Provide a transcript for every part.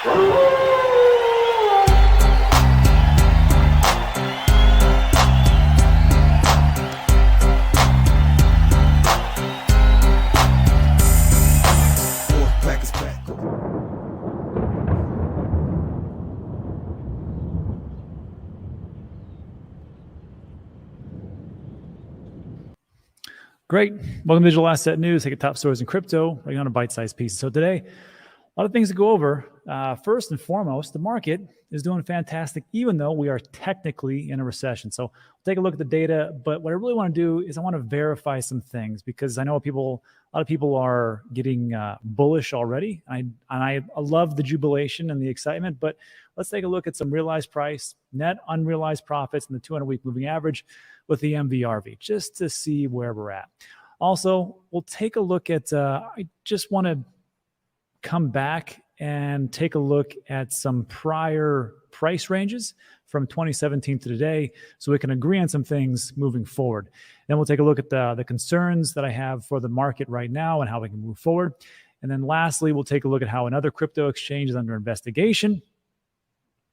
Great. Welcome to Digital Asset News. Take a top stories in crypto, right on a bite-sized piece. So today, a lot of things to go over. First and foremost, the market is doing fantastic, even though we are technically in a recession. So we'll take a look at the data. But what I really want to do is I want to verify some things, because I know a lot of people are getting bullish already. I love the jubilation and the excitement. But let's take a look at some realized price, net unrealized profits, and the 200-week moving average with the MVRV, just to see where we're at. Also, we'll take a look at, I just want to come back and take a look at some prior price ranges from 2017 to today, so we can agree on some things moving forward. Then we'll take a look at the concerns that I have for the market right now and how we can move forward. And then lastly, we'll take a look at how another crypto exchange is under investigation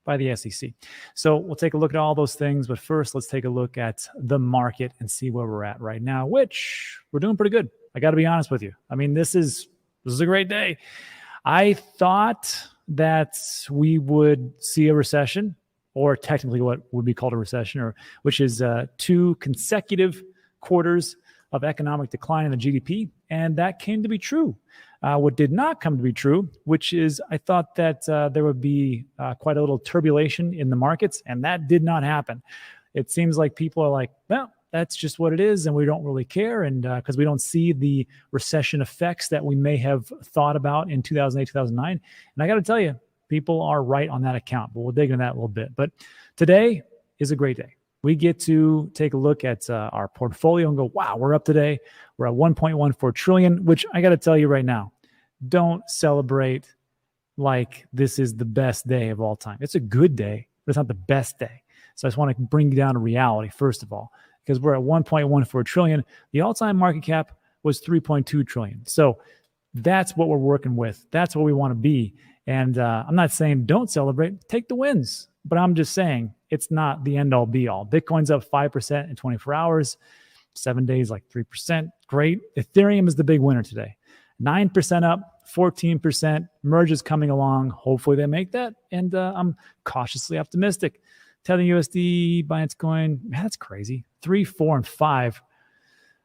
by the SEC. So we'll take a look at all those things. But first, let's take a look at the market and see where we're at right now, which we're doing pretty good. I got to be honest with you. I mean, this is a great day. I thought that we would see a recession, or technically what would be called a recession, which is 2 consecutive quarters of economic decline in the GDP. And that came to be true. What did not come to be true, which is I thought that there would be quite a little turbulation in the markets, and that did not happen. It seems like people are like, well, that's just what it is, and we don't really care, and because we don't see the recession effects that we may have thought about in 2008, 2009. And I got to tell you, people are right on that account, but we'll dig into that a little bit. But today is a great day. We get to take a look at our portfolio and go, wow, we're up today. We're at 1.14 trillion, which I got to tell you right now, don't celebrate like this is the best day of all time. It's a good day, but it's not the best day. So I just want to bring you down to reality, first of all, because we're at 1.14 trillion. The all-time market cap was 3.2 trillion. So that's what we're working with. That's what we want to be. And I'm not saying don't celebrate, take the wins, but I'm just saying it's not the end all be all. Bitcoin's up 5% in 24 hours, 7 days, like 3%. Great. Ethereum is the big winner today. 9% up, 14%. Merge is coming along. Hopefully they make that. And I'm cautiously optimistic. Tether USD, Binance Coin, man, that's crazy. 3, 4, and 5,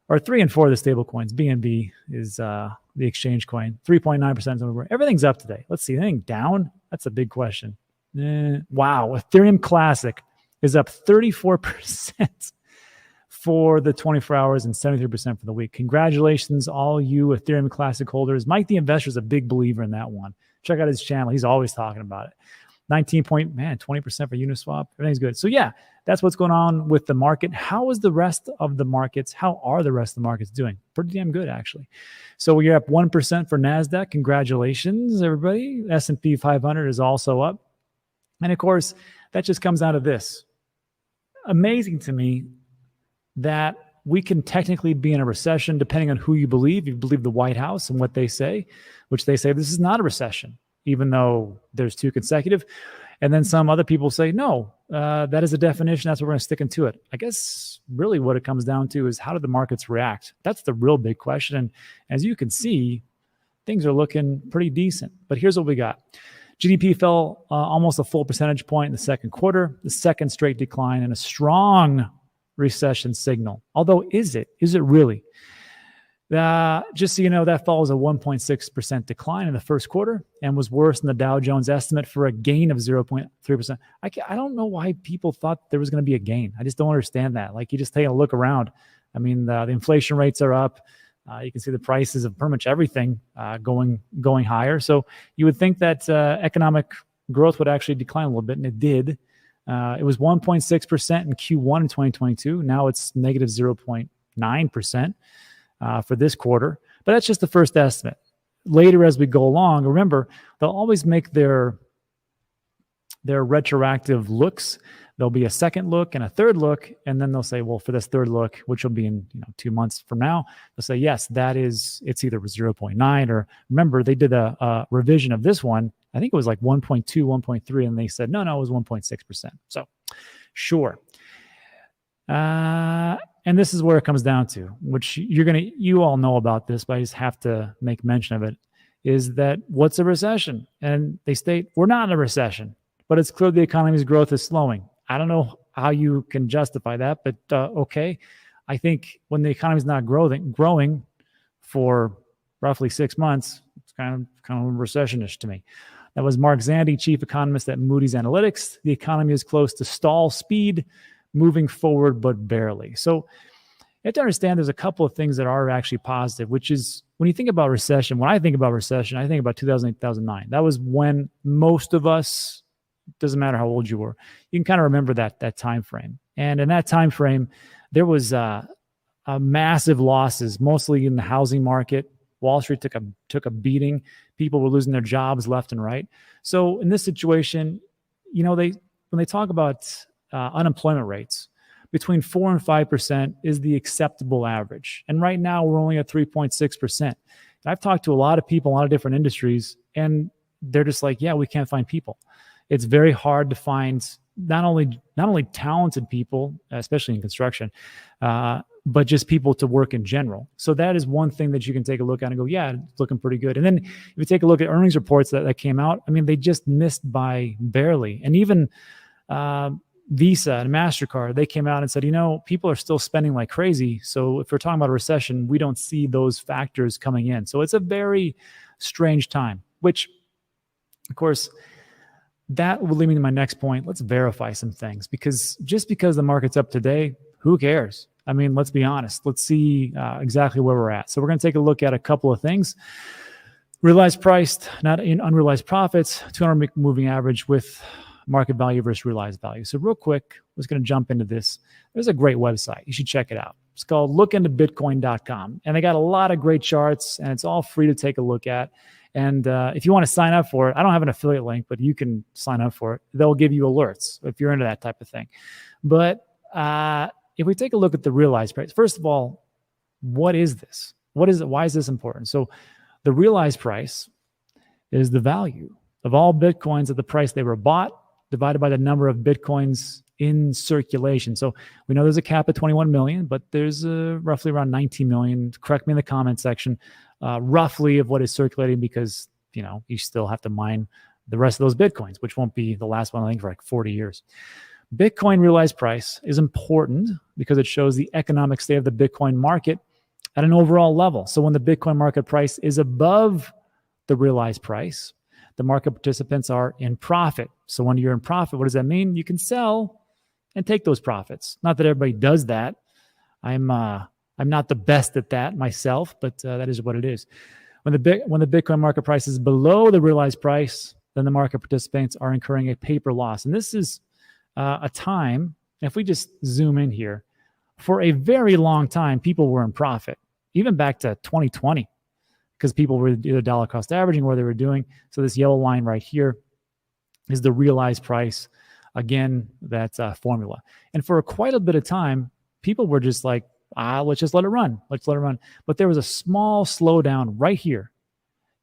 or 3 and 4 of the stable coins. BNB is the exchange coin. 3.9%. Everything's up today. Let's see. Anything down? That's a big question. Wow. Ethereum Classic is up 34% for the 24 hours and 73% for the week. Congratulations, all you Ethereum Classic holders. Mike the Investor is a big believer in that one. Check out his channel. He's always talking about it. 20% for Uniswap. Everything's good. So yeah, that's what's going on with the market. How is the rest of the markets? How are the rest of the markets doing? Pretty damn good, actually. So we're up 1% for NASDAQ. Congratulations, everybody. S&P 500 is also up. And of course, that just comes out of this. Amazing to me that we can technically be in a recession depending on who you believe. You believe the White House and what they say, which they say this is not a recession, even though there's 2 consecutive. And then some other people say, no, that is a definition. That's what we're going to stick into it. I guess really what it comes down to is how do the markets react? That's the real big question. And as you can see, things are looking pretty decent. But here's what we got. GDP fell almost a full percentage point in the second quarter, the second straight decline, and a strong recession signal. Although, is it? Is it really? Just so you know, that follows a 1.6% decline in the first quarter and was worse than the Dow Jones estimate for a gain of 0.3%. I don't know why people thought there was going to be a gain. I just don't understand that. Like, you just take a look around. I mean, the inflation rates are up. You can see the prices of pretty much everything going higher. So you would think that economic growth would actually decline a little bit, and it did. It was 1.6% in Q1 in 2022. Now it's negative 0.9%. For this quarter, but that's just the first estimate. Later, as we go along, remember, they'll always make their retroactive looks. There'll be a second look and a third look, and then they'll say, well, for this third look, which will be in 2 months from now, they'll say, yes, it's either 0.9, or remember, they did a revision of this one I think it was like 1.2, 1.3, and they said, no, it was 1.6%. So sure. And this is where it comes down to, which you all know about this, but I just have to make mention of it, is that what's a recession? And they state, we're not in a recession, but it's clear the economy's growth is slowing. I don't know how you can justify that, but okay. I think when the economy's not growing for roughly 6 months, it's kind of recession-ish to me. That was Mark Zandi, chief economist at Moody's Analytics. The economy is close to stall speed, moving forward, but barely. So you have to understand there's a couple of things that are actually positive, which is when you think about recession, when I think about recession, I think about 2008, 2009. That was when most of us, doesn't matter how old you were, you can kind of remember that time frame. And in that time frame, there was massive losses, mostly in the housing market. Wall Street took a beating. People were losing their jobs left and right. So in this situation, when they talk about unemployment rates, between 4 and 5% is the acceptable average. And right now we're only at 3.6%. I've talked to a lot of people, a lot of different industries, and they're just like, yeah, we can't find people. It's very hard to find not only talented people, especially in construction, but just people to work in general. So that is one thing that you can take a look at and go, yeah, it's looking pretty good. And then if you take a look at earnings reports that came out, I mean, they just missed by barely. And even Visa and MasterCard, they came out and said, people are still spending like crazy. So if we're talking about a recession, we don't see those factors coming in. So it's a very strange time, which, of course, that will lead me to my next point. Let's verify some things, because just because the market's up today, who cares? I mean, let's be honest. Let's see exactly where we're at. So we're going to take a look at a couple of things. Realized price, not in unrealized profits, 200 moving average with market value versus realized value. So real quick, I was going to jump into this. There's a great website. You should check it out. It's called lookintobitcoin.com. And they got a lot of great charts, and it's all free to take a look at. And if you want to sign up for it, I don't have an affiliate link, but you can sign up for it. They'll give you alerts if you're into that type of thing. But if we take a look at the realized price, first of all, what is this? What is it? Why is this important? So the realized price is the value of all Bitcoins at the price they were bought divided by the number of Bitcoins in circulation. So we know there's a cap at 21 million, but there's roughly around 19 million. Correct me in the comment section, roughly of what is circulating, because you still have to mine the rest of those Bitcoins, which won't be the last one, I think, for like 40 years. Bitcoin realized price is important because it shows the economic state of the Bitcoin market at an overall level. So when the Bitcoin market price is above the realized price, the market participants are in profit. So when you're in profit, what does that mean? You can sell and take those profits. Not that everybody does that. I'm not the best at that myself, but that is what it is. When the Bitcoin market price is below the realized price, then the market participants are incurring a paper loss. And this is a time, if we just zoom in here, for a very long time, people were in profit, even back to 2020, because people were either dollar cost averaging or they were doing. So this yellow line right here is the realized price. Again, that's a formula. And for quite a bit of time, people were just like, let's just let it run. Let's let it run. But there was a small slowdown right here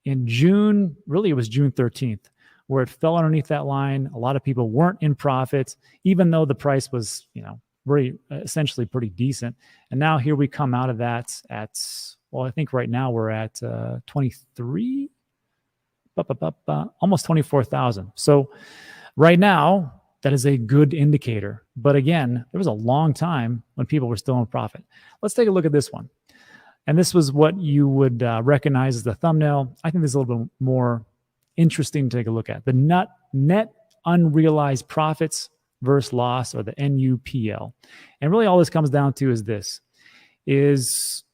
in June. Really, it was June 13th, where it fell underneath that line. A lot of people weren't in profit, even though the price was, essentially pretty decent. And now here we come out of that at, well, I think right now we're at 23, almost 24,000. So right now, that is a good indicator. But again, there was a long time when people were still in profit. Let's take a look at this one. And this was what you would recognize as the thumbnail. I think this is a little bit more interesting to take a look at. The net unrealized profits versus loss, or the NUPL. And really all this comes down to is this, is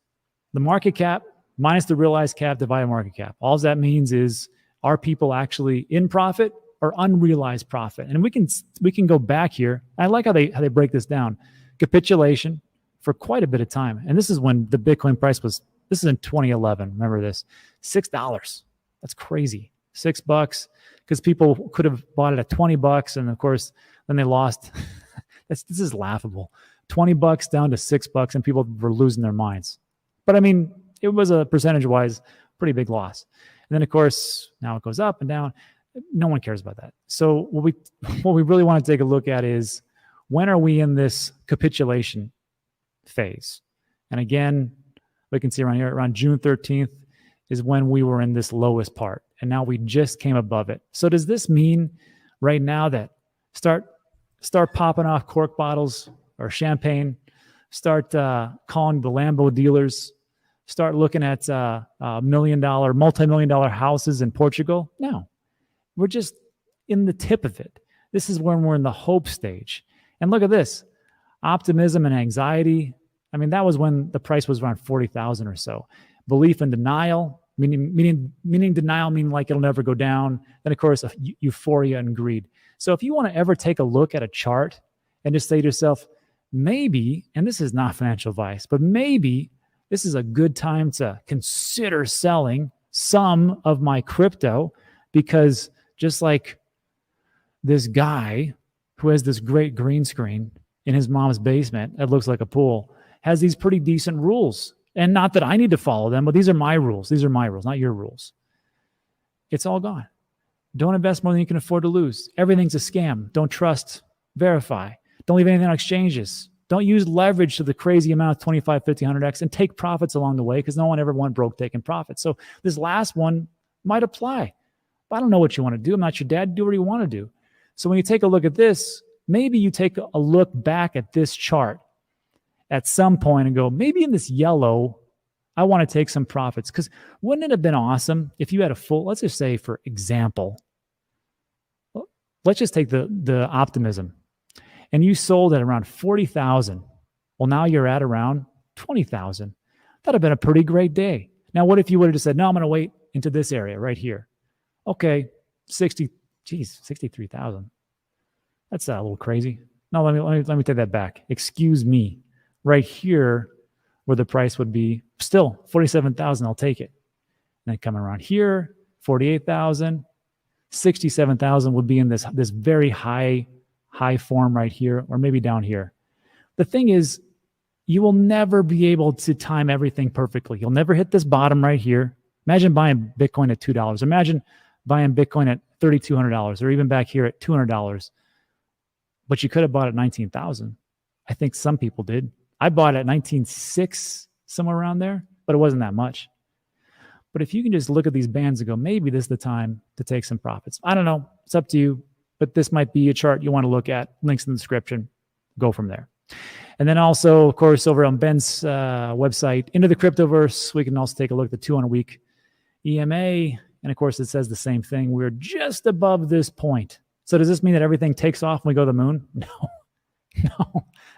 the market cap minus the realized cap divided market cap. All that means is, are people actually in profit or unrealized profit? And we can go back here. I like how they break this down. Capitulation for quite a bit of time. And this is when the Bitcoin price was, this is in 2011. Remember this, $6. That's crazy. $6, because people could have bought it at $20. And of course, then they lost. This is laughable. $20 down to $6, and people were losing their minds. But I mean, it was a percentage-wise pretty big loss. And then of course, now it goes up and down. No one cares about that. So what we really want to take a look at is, when are we in this capitulation phase? And again, we can see around here, around June 13th is when we were in this lowest part. And now we just came above it. So does this mean right now that start popping off cork bottles or champagne, start calling the Lambo dealers, start looking at multi-million-dollar houses in Portugal? No, we're just in the tip of it. This is when we're in the hope stage. And look at this, optimism and anxiety. I mean, that was when the price was around 40,000 or so. Belief and denial, meaning denial, meaning like it'll never go down. Then of course, euphoria and greed. So if you want to ever take a look at a chart and just say to yourself, maybe, and this is not financial advice, but maybe this is a good time to consider selling some of my crypto, because just like this guy who has this great green screen in his mom's basement that looks like a pool has these pretty decent rules. And not that I need to follow them, but these are my rules. These are my rules, not your rules. It's all gone. Don't invest more than you can afford to lose. Everything's a scam. Don't trust, verify. Don't leave anything on exchanges. Don't use leverage to the crazy amount of 25, 50, 100x, and take profits along the way, because no one ever went broke taking profits. So this last one might apply. But I don't know what you want to do. I'm not your dad. Do what you want to do. So when you take a look at this, maybe you take a look back at this chart at some point and go, maybe in this yellow, I want to take some profits. Because wouldn't it have been awesome if you had a full, let's just say, for example, let's just take the optimism, and you sold at around 40,000. Well, now you're at around 20,000. That'd have been a pretty great day. Now, what if you would have just said, no, I'm going to wait into this area right here. Okay, 63,000. That's a little crazy. No, let me take that back. Excuse me. Right here, where the price would be still 47,000, I'll take it. And then coming around here, 48,000, 67,000 would be in this very high form right here, or maybe down here. The thing is, you will never be able to time everything perfectly. You'll never hit this bottom right here. Imagine buying Bitcoin at $2. Imagine buying Bitcoin at $3,200, or even back here at $200. But you could have bought it at 19,000. I think some people did. I bought it at 19.6, somewhere around there, but it wasn't that much. But if you can just look at these bands and go, maybe this is the time to take some profits. I don't know. It's up to you. But this might be a chart you want to look at. Links in the description. Go from there. And then also, of course, over on Ben's website, Into the Cryptoverse, we can also take a look at the 200-week EMA. And of course, it says the same thing. We're just above this point. So does this mean that everything takes off when we go to the moon? No,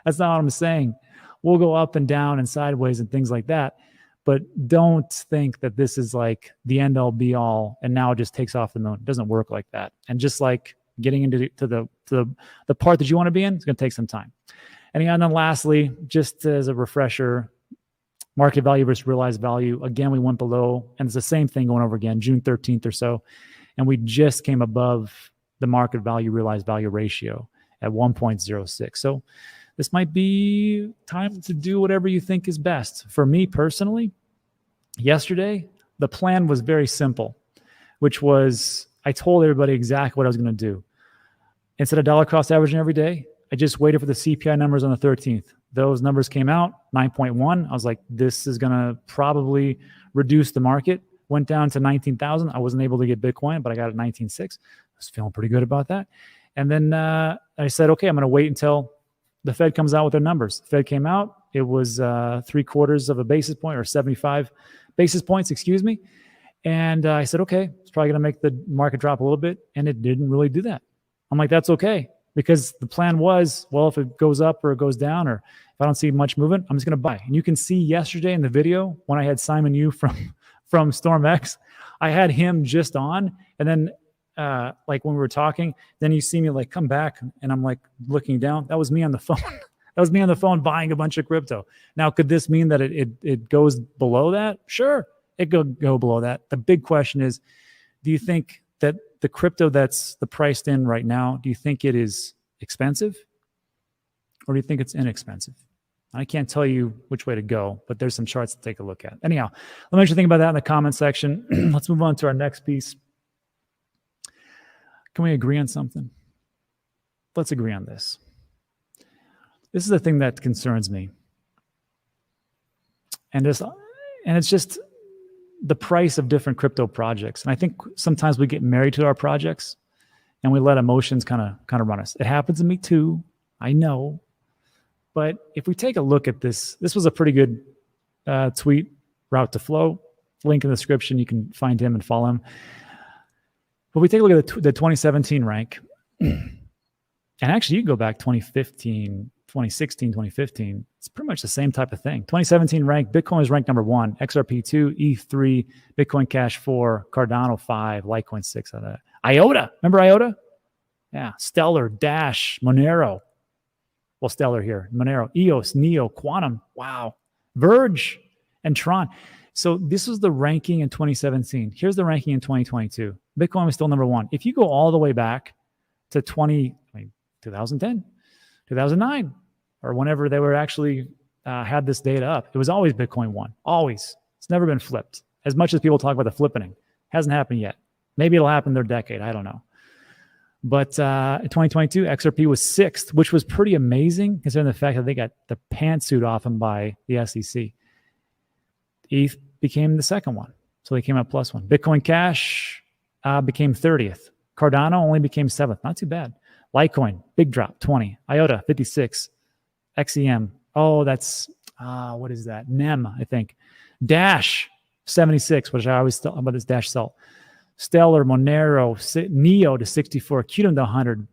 that's not what I'm saying. We'll go up and down and sideways and things like that. But don't think that this is like the end all be all and now it just takes off the moon. It doesn't work like that. And just like getting into the part that you want to be in, it's going to take some time. And then lastly, just as a refresher, market value versus realized value. Again, we went below, and it's the same thing going over again, June 13th or so. And we just came above the market value realized value ratio at 1.06. So this might be time to do whatever you think is best. For me personally, yesterday, the plan was very simple, which was I told everybody exactly what I was going to do. Instead of dollar cost averaging every day, I just waited for the CPI numbers on the 13th. Those numbers came out, 9.1. I was like, this is going to probably reduce the market. Went down to 19,000. I wasn't able to get Bitcoin, but I got it 19.6. I was feeling pretty good about that. And then I said, okay, I'm going to wait until the Fed comes out with their numbers. The Fed came out. It was 0.75 of a basis point, or 75 basis points, excuse me. And I said, okay, it's probably going to make the market drop a little bit. And it didn't really do that. I'm like, that's okay. Because the plan was, well, if it goes up or it goes down, or if I don't see much movement, I'm just going to buy. And you can see yesterday in the video when I had Simon Yu from StormX, I had him just on. And then like when we were talking, then you see me like come back and I'm like looking down. That was me on the phone. That was me on the phone buying a bunch of crypto. Now, could this mean that it goes below that? Sure, it could go below that. The big question is, do you think that the crypto that's priced in right now, do you think it is expensive or do you think it's inexpensive? I can't tell you which way to go, but there's some charts to take a look at. Anyhow, let me know what you think about that in the comment section. Let's move on to our next piece. Can we agree on something? Let's agree on this. This is the thing that concerns me. And it's just the price of different crypto projects. And I think sometimes we get married to our projects and we let emotions kind of run us. It happens to me too. I know. But if we take a look at this was a pretty good tweet, Route to Flow. Link in the description. You can find him and follow him. But we take a look at the 2017 rank. And actually, you go back 2015, 2016, 2015. It's pretty much the same type of thing. 2017 rank, Bitcoin was ranked number 1, XRP 2, E3, Bitcoin Cash 4, Cardano 5, Litecoin 6 out of that. IOTA, remember IOTA? Yeah, Stellar, Dash, Monero. Well, Stellar here, Monero, EOS, Neo, Quantum, wow, Verge, and Tron. So this was the ranking in 2017. Here's the ranking in 2022. Bitcoin was still number 1. If you go all the way back to 2010, 2009, or whenever they were actually had this data up, it was always Bitcoin 1. Always. It's never been flipped. As much as people talk about the flipping, hasn't happened yet. Maybe it'll happen in their decade. I don't know. But in 2022, XRP was 6th, which was pretty amazing considering the fact that they got the pantsuit off them by the SEC. ETH became the second one. So they came out +1. Bitcoin Cash became 30th. Cardano only became 7th. Not too bad. Litecoin, big drop, 20. IOTA, 56. XEM, that's, what is that? NEM, I think. Dash, 76, which I always tell about this Dash Salt. Stellar, Monero, Neo to 64. Qtum to 100.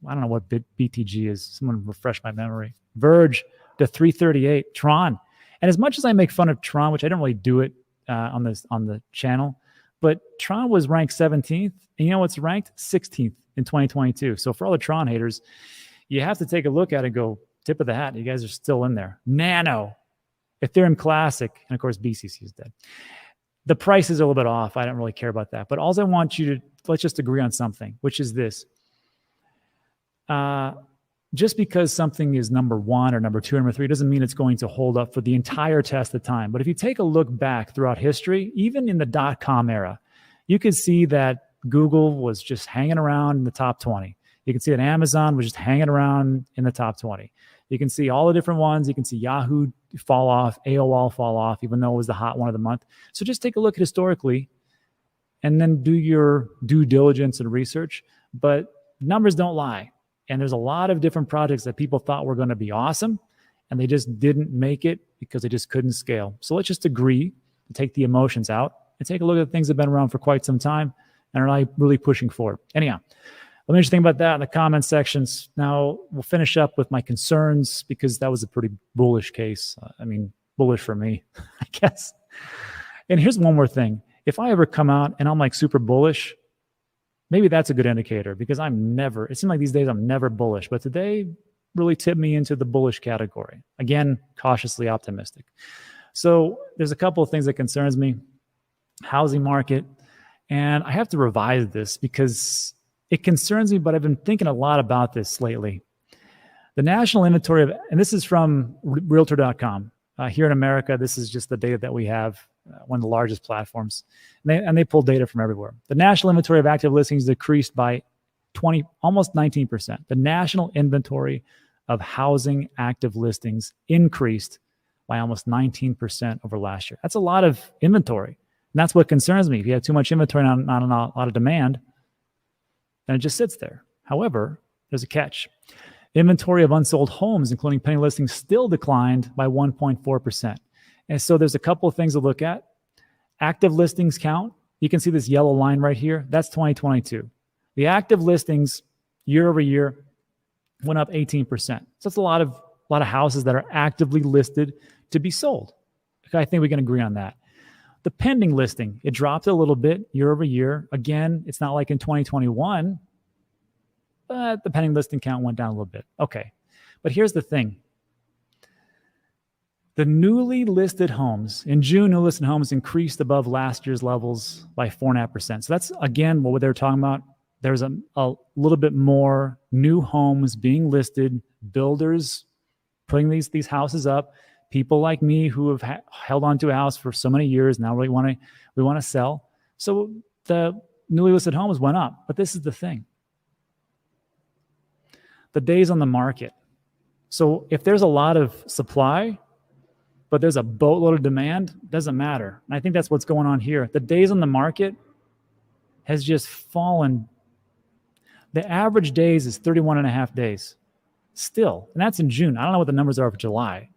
I don't know what BTG is. Someone refresh my memory. Verge to 338. Tron. And as much as I make fun of Tron, which I don't really do it on the channel, but Tron was ranked 17th. And you know what's ranked? 16th in 2022. So for all the Tron haters, you have to take a look at it and go, tip of the hat. You guys are still in there. Nano, Ethereum Classic, and of course, BCC is dead. The prices are a little bit off. I don't really care about that. But all I want you to, let's just agree on something, which is this. Just because something is number 1 or number 2 or number 3 doesn't mean it's going to hold up for the entire test of time. But if you take a look back throughout history, even in the .com era, you could see that Google was just hanging around in the top 20. You can see that Amazon was just hanging around in the top 20. You can see all the different ones. You can see Yahoo fall off, AOL fall off, even though it was the hot one of the month. So just take a look historically and then do your due diligence and research. But numbers don't lie. And there's a lot of different projects that people thought were going to be awesome, and they just didn't make it because they just couldn't scale. So let's just agree to take the emotions out and take a look at the things that have been around for quite some time and are like really pushing forward. Anyhow, let me just think about that in the comment sections. Now, we'll finish up with my concerns because that was a pretty bullish case. Bullish for me, I guess. And here's one more thing. If I ever come out and I'm like super bullish, maybe that's a good indicator because it seems like these days I'm never bullish, but today really tipped me into the bullish category. Again, cautiously optimistic. So there's a couple of things that concerns me. Housing market. And I have to revise this because it concerns me, but I've been thinking a lot about this lately. The national inventory of, and this is from realtor.com. Here in America, this is just the data that we have, one of the largest platforms. And they pull data from everywhere. The national inventory of active listings decreased by almost 19%. The national inventory of housing active listings increased by almost 19% over last year. That's a lot of inventory. And that's what concerns me. If you have too much inventory and not a lot of demand, then it just sits there. However, there's a catch. Inventory of unsold homes, including pending listings, still declined by 1.4%. And so there's a couple of things to look at. Active listings count. You can see this yellow line right here. That's 2022. The active listings year over year went up 18%. So that's a lot of houses that are actively listed to be sold. I think we can agree on that. The pending listing, it dropped a little bit year over year. Again, it's not like in 2021, but the pending listing count went down a little bit. Okay, but here's the thing. The newly listed homes, in June, new listed homes increased above last year's levels by 4.5%. So that's, again, what they're talking about. There's a little bit more new homes being listed, builders putting these houses up. People like me who have held on to a house for so many years now we want to sell. So the newly listed homes went up. But this is the thing. the days on the market. So if there's a lot of supply, but there's a boatload of demand, doesn't matter. And I think that's what's going on here. The days on the market has just fallen. The average days is 31 and a half days still. And that's in June. I don't know what the numbers are for July,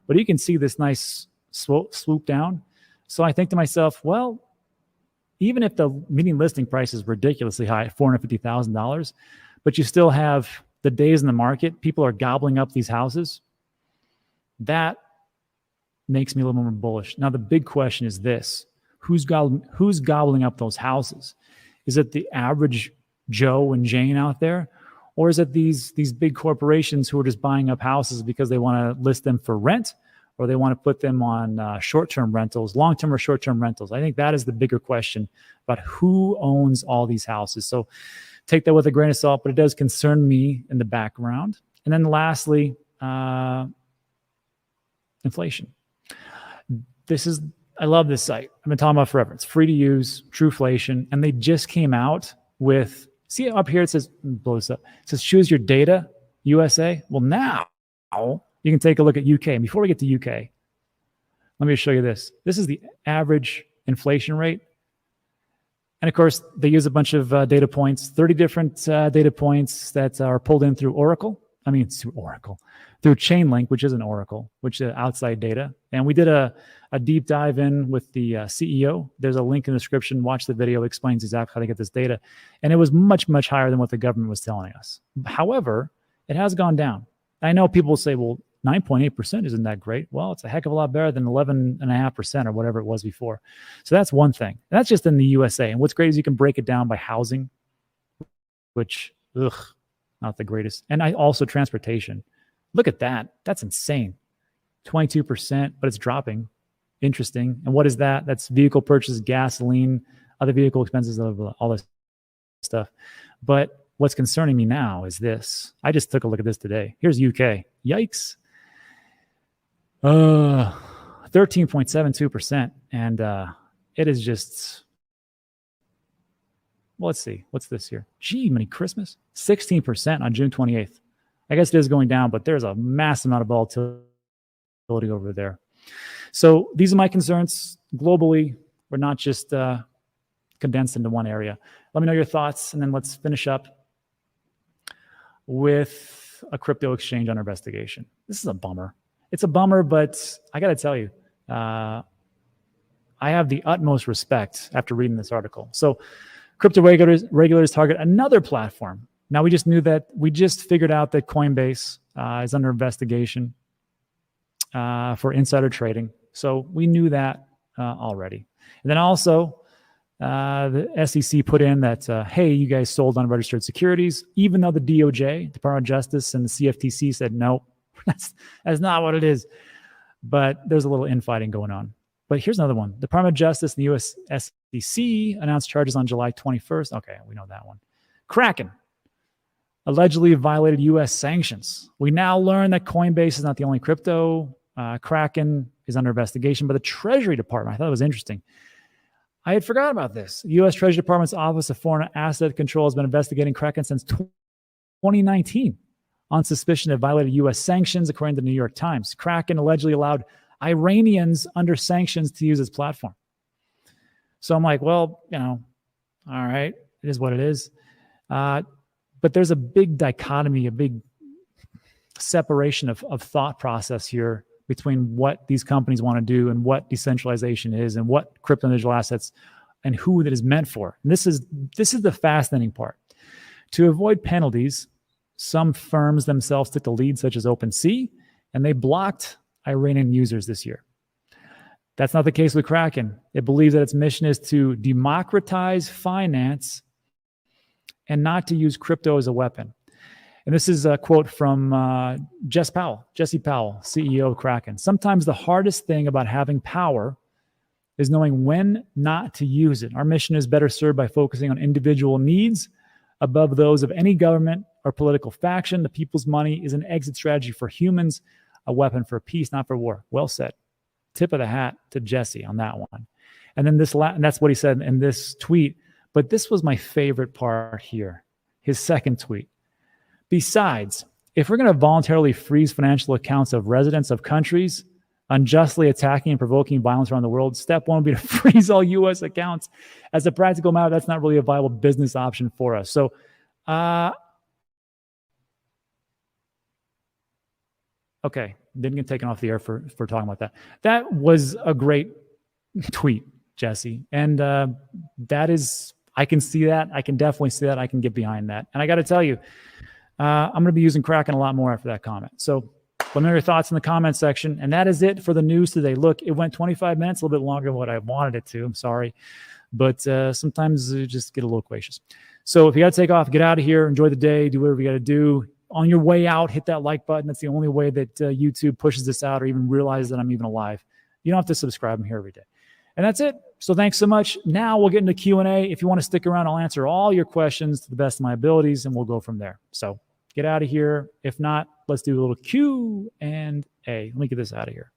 but you can see this nice swoop down. So I think to myself, well, even if the median listing price is ridiculously high at $450,000, but you still have the days in the market, people are gobbling up these houses, that makes me a little more bullish. Now, the big question is this: who's gobbling up those houses? Is it the average Joe and Jane out there? Or is it these big corporations who are just buying up houses because they want to list them for rent, or they want to put them on short-term rentals, long-term or short-term rentals? I think that is the bigger question about who owns all these houses. So take that with a grain of salt, but it does concern me in the background. And then lastly, inflation. I love this site. I've been talking about it forever. It's free to use, Trueflation, and they just came out with, see up here, it says, blow this up. It says, choose your data, USA. Well, now you can take a look at UK. And before we get to UK, let me show you this. This is the average inflation rate. And of course, they use a bunch of data points, 30 different data points that are pulled in through through Chainlink, which isn't Oracle, which is outside data. And we did a deep dive in with the CEO. There's a link in the description. Watch the video. It explains exactly how to get this data. And it was much, much higher than what the government was telling us. However, it has gone down. I know people will say, well, 9.8% isn't that great. Well, it's a heck of a lot better than 11.5% or whatever it was before. So that's one thing. And that's just in the USA. And what's great is you can break it down by housing, which, not the greatest. And also transportation. Look at that. That's insane. 22%, but it's dropping. Interesting. And what is that? That's vehicle purchases, gasoline, other vehicle expenses, all this stuff. But what's concerning me now is this. I just took a look at this today. Here's UK. Yikes. 13.72%. And it is just, well, let's see. What's this here? Gee, many Christmas. 16% on June 28th. I guess it is going down, but there's a massive amount of volatility over there. So these are my concerns globally. We're not just condensed into one area. Let me know your thoughts, and then let's finish up with a crypto exchange under investigation. This is a bummer. It's a bummer, but I got to tell you, I have the utmost respect after reading this article. So crypto regulators target another platform. Now, we just figured out that Coinbase is under investigation for insider trading. So we knew that already. And then also, the SEC put in that, hey, you guys sold unregistered securities, even though the DOJ, Department of Justice, and the CFTC said, no, that's not what it is. But there's a little infighting going on. But here's another one. Department of Justice and the US SEC announced charges on July 21st. Okay, we know that one. Kraken allegedly violated U.S. sanctions. We now learn that Coinbase is not the only crypto. Kraken is under investigation by the Treasury Department. I thought it was interesting. I had forgot about this. The U.S. Treasury Department's Office of Foreign Asset Control has been investigating Kraken since 2019 on suspicion of violated U.S. sanctions, according to the New York Times. Kraken allegedly allowed Iranians under sanctions to use its platform. So I'm like, well, all right, it is what it is. But there's a big dichotomy, a big separation of thought process here between what these companies want to do and what decentralization is and what crypto digital assets and who that is meant for. And this is the fascinating part. To avoid penalties, some firms themselves took the lead, such as OpenSea, and they blocked Iranian users this year. That's not the case with Kraken. It believes that its mission is to democratize finance and not to use crypto as a weapon. And this is a quote from Jesse Powell, CEO of Kraken. Sometimes the hardest thing about having power is knowing when not to use it. Our mission is better served by focusing on individual needs above those of any government or political faction. The people's money is an exit strategy for humans, a weapon for peace, not for war. Well said. Tip of the hat to Jesse on that one. And then and that's what he said in this tweet. But this was my favorite part here, his second tweet. Besides, if we're going to voluntarily freeze financial accounts of residents of countries unjustly attacking and provoking violence around the world, step one would be to freeze all U.S. accounts. As a practical matter, that's not really a viable business option for us. So, okay, didn't get taken off the air for talking about that. That was a great tweet, Jesse. And that is, I can see that. I can definitely see that. I can get behind that. And I got to tell you, I'm going to be using Kraken a lot more after that comment. So let me know your thoughts in the comment section. And that is it for the news today. Look, it went 25 minutes, a little bit longer than what I wanted it to. I'm sorry. But sometimes you just get a little loquacious. So if you got to take off, get out of here, enjoy the day, do whatever you got to do. On your way out, hit that like button. That's the only way that YouTube pushes this out or even realizes that I'm even alive. You don't have to subscribe. I'm here every day. And that's it. So thanks so much. Now we'll get into Q&A. If you want to stick around, I'll answer all your questions to the best of my abilities, and we'll go from there. So get out of here. If not, let's do a little Q&A. Let me get this out of here.